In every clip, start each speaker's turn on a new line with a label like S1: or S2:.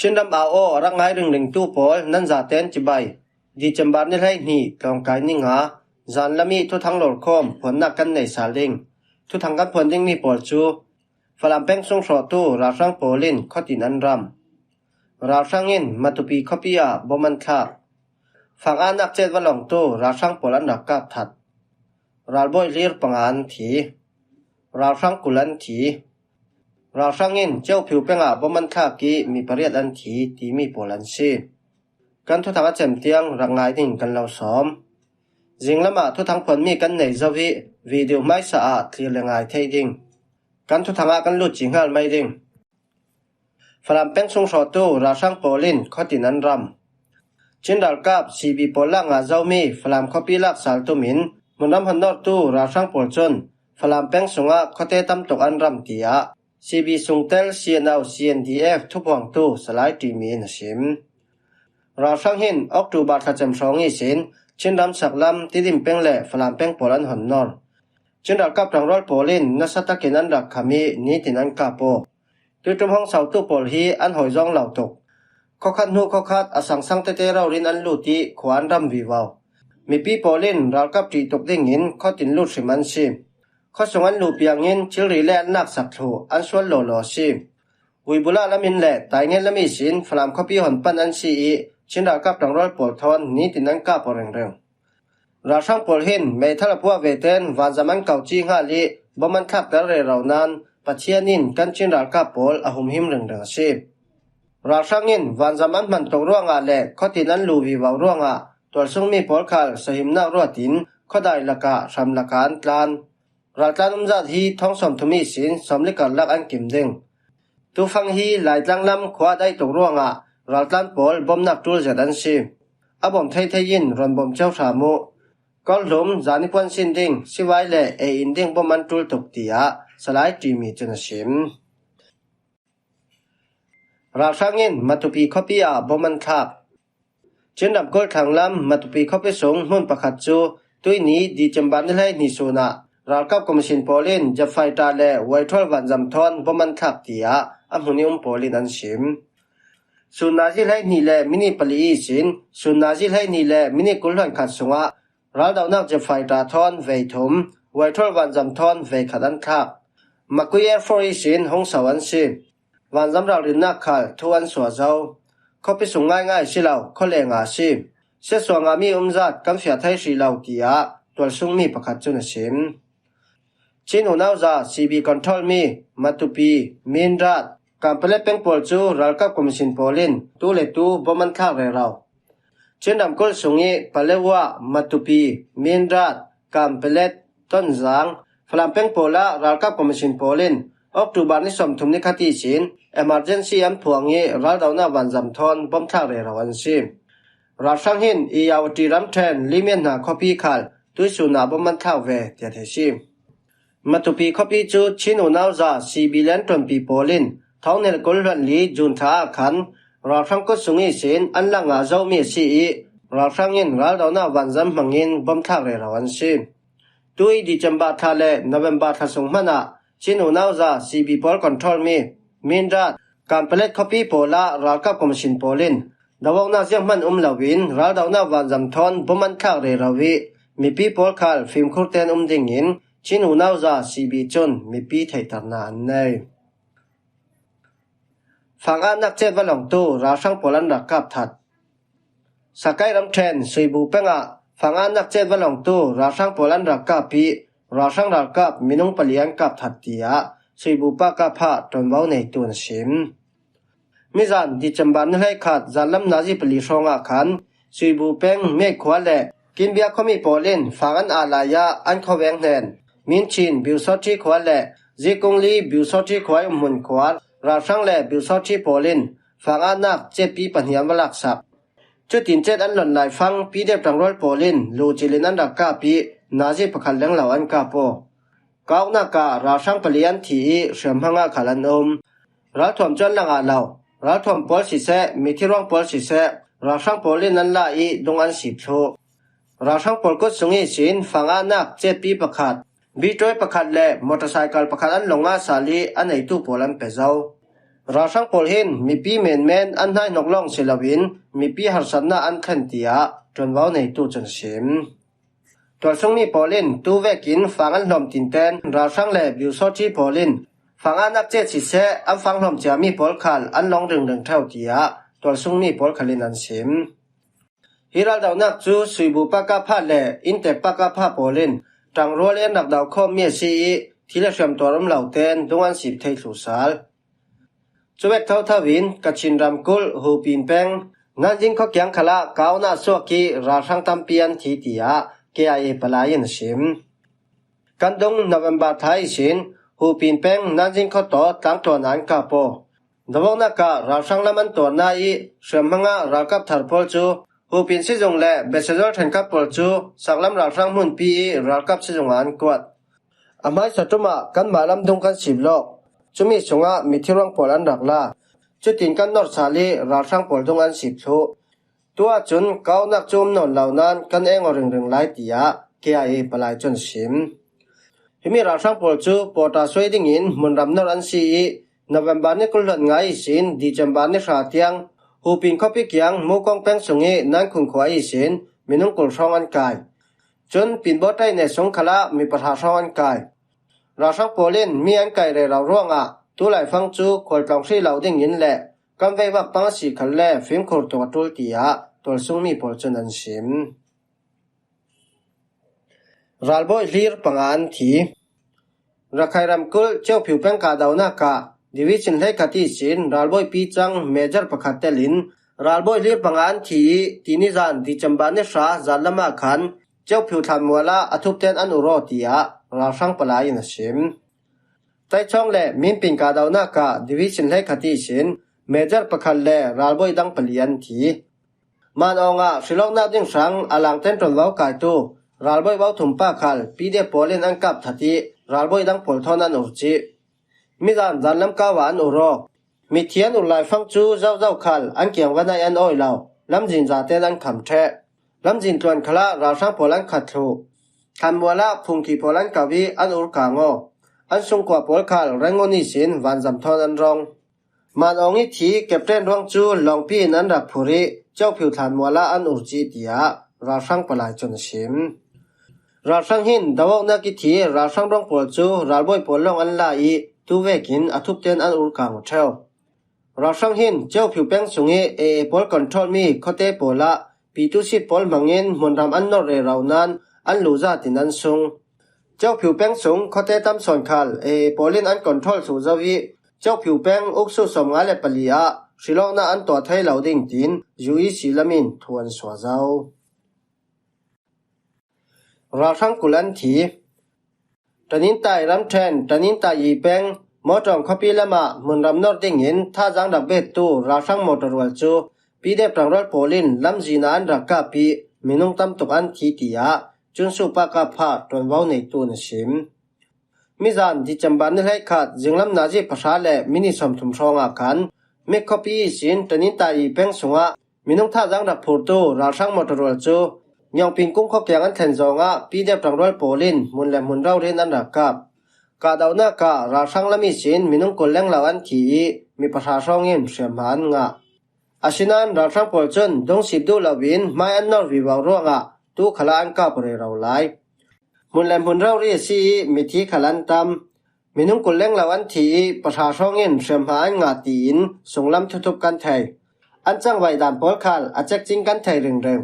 S1: Chindam ao rangai ring tu pol nan za ten chibai di chambar ni lai ni tong kai ni nga zan lami thu thang lor khom phon na kan nei saling thu thang kan phon ding ni pol chu falam peng song so tu ra sang polin khotin an ram ra sangin matupi khopia boman kha phang anak chet walong tu ra sang polan rak ka that ral boy lir pangan thi ra sang kulan thi ra sangin cheu phiu penga boman kha ki mi pariat an thi ti mi polan si kan thu thang a chem tiang rangai ding kan lo som jinglama thu thang phon mi kan nei zawi video mai sa a thlir lengai thei ding kan thu thanga kan lu chingal mai ding falam peng song so tu ra sang polin khotin an ram chindal kap cb pola nga zawmi falam khopi lak sal tu min munam hanor tu ra sang pol chon falam peng sunga khote tam tok an ram tia cb sungtel cnau cndf thupang tu salai ti mi na sim ra sang hin october thacham songi sin chindam saklam tidim pengle falam peng polan honnor chindal kap rangrol polin nasata kenan rak khami ni tinan kapo tutum hong sau tu pol hi an hoi jong lau tok khokhat nu khokhat asang sang te te rau rin an lu ti khwan ram wi waw mi pi polin ral kap ti tok ding in khotin lu siman si khosong an lu piang in chilri le an nak sak thu an swal lo lo si uibula lamin le tainge lami sin falam khopi hon pan an si i chindal kap rangrol pol thon ni tinan ka poreng reng ra sang pol hin me thala puwa veten van zaman kauchi nga li boman khak tar re raunan pachianin kan chindal kap pol ahum him reng reng si ra sangin van zaman man tok ruanga le khotin an lu wi waw ruanga tol sung mi pol khal sahim na ruatin khodai laka ram lakan tlan raltan umzat hi thongsom thumi sin somlikar lak an kim ding tu phang hi lai tlang lam khwa dai tok ruanga raltan pol bomnak tul jadan si abom thei thein ron bom chau samu kol lum zani pon sin ding siwai le e in ding boman tul tok tia salai ti mi chuna sim ra sangin matupi khopia boman khap chindam kol thanglam matupi khope song mun pakhat chu tuini di chamban lai ni suna ralkap commission polin jafai ta le waithol wan jam thon boman khap tia amhunium polin an sim sunaji lai ni le mini pali sin sunaji lai ni le mini kulhan khat sunga ral daunak jafai ta thon veithum waithol wan jam thon ve khadan khap makui air force sin hong sawan si wan jam ral rin na khal thuan so zau khopi sungai ngai silau khole nga si se swanga mi umzat kam fia thai si lau tia tol sung mi pakhat chuna sim chinu nauza cb control mi matupi minrat kampale pengpol chu ralkap commission polin tu le tu boman khak re rau chindam kol sungi palewa matupi minrat kampelet tonjang falam pengpola ralkap commission polin october ni som thumni khati sin emergency am phuangi ral dauna wanjam thon bom thak re rawan si ra sang hin iawati ram then limen na khopi khal tuisuna boman thak ve tia the si matupi khopi chu chinu nauza cblen tompi polin thaunel kolran li jun tha khan ra sang ko sungi sin anlanga zawmi si i ra sangin ral dauna wanjam mangin bom thak re rawan si tui di chamba thale november thasung mana chinu nauza cb pol control mi minrat kamplet copy pola ralkap commission polin dawna jahman lawin ral dauna wanjam thon boman khak re rawi mi pi pol khal film khurten dingin chinu nauza cb chon mi pi thaitarna annai phanga nak che walong tu ra sang polan rakap that sakai ram then suibu penga phanga nak che walong tu ra sang polan rakap pi ra sang rakap minung palian kap that tia suibu pa ka pha ton wau nei tun sim mizan di chamban lai khat zalam naji pali songa khan suibu peng me khwale kinbia khomi polin fangan alaya an khoweng nen min chin biu soti khwale jikongli biu soti khwai mun khwal ra sang le biu soti polin fanga nak chepi panhiam walak sak chutin chet an lon lai fang pi de tangrol polin lu chilin an rakka pi naji pakhal leng lawan ka po kauna ka ra sang palian thi shemhanga khalan ra thom chon langa law ra thom pol si se mithirong pol si se ra sang polin an la I dongan si tho ra sang pol ko sungi sin fanga nak chepi pakhat bi toy pakhat le motorcycle pakhat an longa sali anei tu polan pezau ราชังปอลหินมีปีเมนเมนอันให้นกล่องศิลวินมีปีหัสันนาอันขันเตียจนเว้าในตู้จนชิมตัวช่วงนี้ปอลินตู้เวกินฟังอันลมตินเตนราชังแลบิวโซจีปอลินฟังอันนักเจ็ดสิเซอันฟังลมจะมีปอลคันอันลองดึงเท่าเตียตัวช่วงนี้ปอลคัลินอันชิมฮิรัลดาวนักจูสุยบุปากาพาเลอินเตปากาพาปอลินจังรัวเลียนนักดาวคอมเมียซีที่เลือกเชื่อมตัวรำเหล่าเตนดวงอันสิบเทสุสาลจวกเท่าทวินกัชินรำกุลหูปีนแปงงานจิงเขาเกียงขละก้าวหน้าสวกีราชังตัมเปียนทีเตียเกียเอปลายินชิมกันดงนเวมบาไทยสินหูปีนแปงงานจิงเขาต่อตั้งตัวนั้นกาโปดวงนักราชังละมันตัวนายเชื่อมงารากับทาร์พอลจูหูปีนซิจงและเบสเซอร์ทันกับพอลจูสักลำราชังมุนปีรากับซิจงอันกวดอามายสัตุมากันมาลำดงกันสิบโลกจุมีสงะมีที่ร่องปอลันดักลาจุดตินกันนอร์ซาลีราชังปอลดงอันสิบโลตัวจุนเก้านักจุมนนเหล่านั้นกันเองอรึงไล่ตียเกียเอปลายจนชิมที่มีราชังปอลจูปอตาสวยดิ่งอินมุนรำนอรันซีนเวมบาร์นี้กุลหลังไงสินดีจัมบาร์นี้ชาเตียงหูปินคบพิกยังมูกองแป้งสงเนั้นคุณขวายสินมีนุ่งกุลช่องอันกายจนปินบอได้ในสงขลามีประทาช่องอันกายราชังปอลินมีอันไก่เรเราร่วงตัวไหลฟังจูคอยกลองซีเหล่าดิ่งยินแหละกำไว้วักปังสีขันแล่ฟิล์มโคตรตัวตุลตียตัวซุงมีปอลจนันชิมรัลบอยลีร์ปังอันทีรักใครรำกุลเจ้าผิวแป้งกาดาวนักะดิวิชันเล็กที่สินรัลบอยปีจังเมเจอร์ประคัตเตลินรัลบอยลีร์ปังอันทีที่นิจานดิจัมบานเนชาจัลลมาขันเจ้าผิวทันมัวละอทุบเตนอันอุโรตียราชังปลายนชิมไต่ช่องเล่มินปินกาดาวนักะดิวิชันเล็กที่สินเมเจอร์ประคันเล่รัลบอยดังเปลี่ยนทีมันองศิลองนาดิ้งสังอลังเต้นจนเว้าไก่ตู้รัลบอยเว้าถุมป้าคัลปีเดปอลินอันกับทัติรัลบอยดังปอลทอนันอุจิมิจันจันลำกาวานอุโรมีเทียนอุไลฟังจูเจ้าคัลอันเกี่ยวกันในอันอ้อยเหล่าลำจินจาเตนันคำแท้ลำจินตวนขละราชังปอลันขัดทูคันมัวละพุงที่ปอลันกาวีอันอุรกางออันทรงกว่าปอลคัลแรงอนิสินวันจำทอนันรองมันองอิทีเก็บเต้นรองจูลองพี่นั้นรักผู้ริเจ้าผิวฐานมัวละอันอุจิเตียราชังปลายจนชิมราชังหินดาวนักทีราชังรองปอลจูรัลบอยปอลลองอันลายตูเวกินอทุบเตนอันอุรกางเทวราชังหินเจ้าผิวแป้งสุงเอปอลคอนโทรลมีข้อเตปอละปีตุสิปอลมังเงินมุนรำอันนอเรเรานั้นอันลูซาตินันซุงเจ้าผิวแป้งสุงข้อเตตำสอนคัลปอลินอันคอนโทรลสูจวิเจ้าผิวแป้งอุกสุสมงาเลปลียศิลองนาอันตัวไทยเหล่าดิ่งตินยูอีศิลามินทวนสวาเจ้าราชังกุลันทีตานินตายรำแทนตานินตายยีแป้งหมอจองคอปีละมามุนรำนอดดิ่งเห็นท่าจังดับเบ็ดตู้ราชังมอตรวัลจูปีเดปรังรอดโปลินลำจีนอันรักกาปีมินุงตั้มตุกอันทีตียจุนสุปากาพาตวนว้าในตู้นชิมมิจานที่จำบันนี่ให้ขาดจึงลำนาจีภาษาและมินิสมทุมชองอาการเมคอปีสินตนินตายเป็นสงะมินุงท่าจังดับพูตูราชังมอตรวัลจูยองปิงกุ้งข้อแกงอันแทนจงะปีเดปรังรอดโปลินมุนและมุนเราเรียนอันรักกาบกาดาวนาการาชังละมิสินมินุงกลแรงเหล่าอันทีมีภาษาช่องเงินเสียมหันงะอาชินันราชังปอลจนดงสิบดูลาวินไม่อันนอร์วิวาวร่วงตู้ขลันกาปเรเราไลมุนแลมุนเราเรียซีมิทีขลันตำมินุงกุลเล่งเหล่าอันทีประชาช่องเงินเสียมหางงาตีนส่งลำทุบกันไทยอันจังไว้ดานปอลคัลอาจจะจริงกันไทยเริง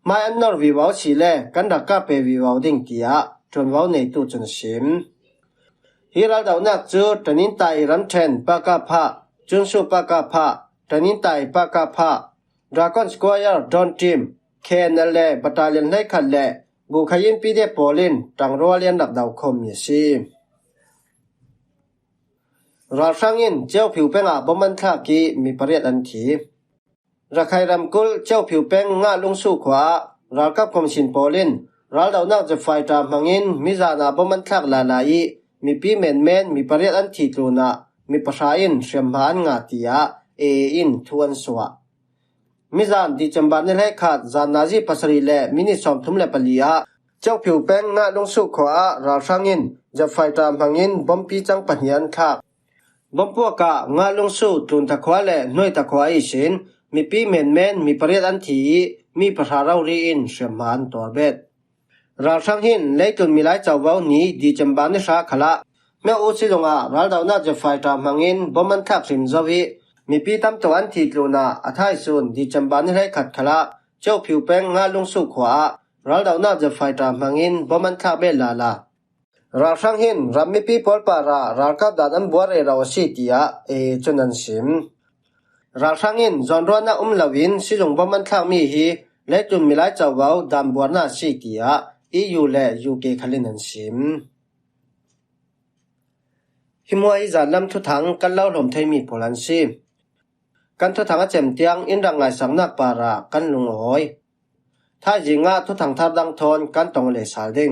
S1: ไม่อันนอร์วิวาวชีเล่กันดักกาเปวิวาวดิ่งเตียจนว้าในตู้จนชิมฮิรัลดาวนักจูตนินไตรำเทนปากาพะจุนสุปากาพะตนินไตปากาพะดราก้อนสควอร์ดอนทีมเคนเล่บัตตาเลียนให้ขัดเล่บุคยินปีเดปอลินตังรัวเลียนดับดาวคมยซีราชังอินเจ้าผิวแป้งบมันทักกีมีประเด็นอันทีรักใครรำกุลเจ้าผิวแป้งงาลงสู่ขวารักกับคมชินปอลินรัลดาวนักจะไฟตามมังอินมิจานาบมันทักลาลายมีปีเมนมีประเด็นอันทีตูนามีภาษาอินเสียมหานงาตียอินทวนสวะมิจานที่จำบันนี่ให้ขาดจานนาจีปัสรีเล่มินิสอมทุมเล่ปลียเจ้าผิวแป้งงาลงสู่ขวาราชังอินจะไฟตามพังอินบอมปีจังปัญญาทัก บ่พวกกะงาลงสู้ตุนตะควาและหน่วยตะควาอีสินมีปีเม่นมีประเรียดอันทีมีประหาเรารีอินเสียมานตัวเบ็ดราช่างหินเลยตุนมีหลายเจ้าเว้านี้ดีจำบานนิชาขละแม่อุสิลงรัลดาวน่าจะไฟตามหังอินบ่มันทักสิมซาวิมีปีตำตัวอันทีตลูนาอัทายซุนดีจำบานนิไรขัดขละเจ้าผิวแป้งงาลงสู้ขวารัลดาวน่าจะไฟตามหังอินบ่มันทักเบลลาราช่างหินรับมีปีปอลปารารากับดานันบัวเรราวสิติยาจนันสิมราช่างหินจอนรวนาลาวินสิลงบ่มันทักมีฮีและจุนมีหลายเจ้าเว้าดามบัวนาสิติยาEU และ UK คลินันสิมหิมวยจานลำทุทังกันเล่าลมไทยมีโพลันซีกันทุทังเจมเตียงอินรังไงสังนักปารากันลุงหอยถ้าจิงาทุทังทับดังทนกันตองเลสาลดิง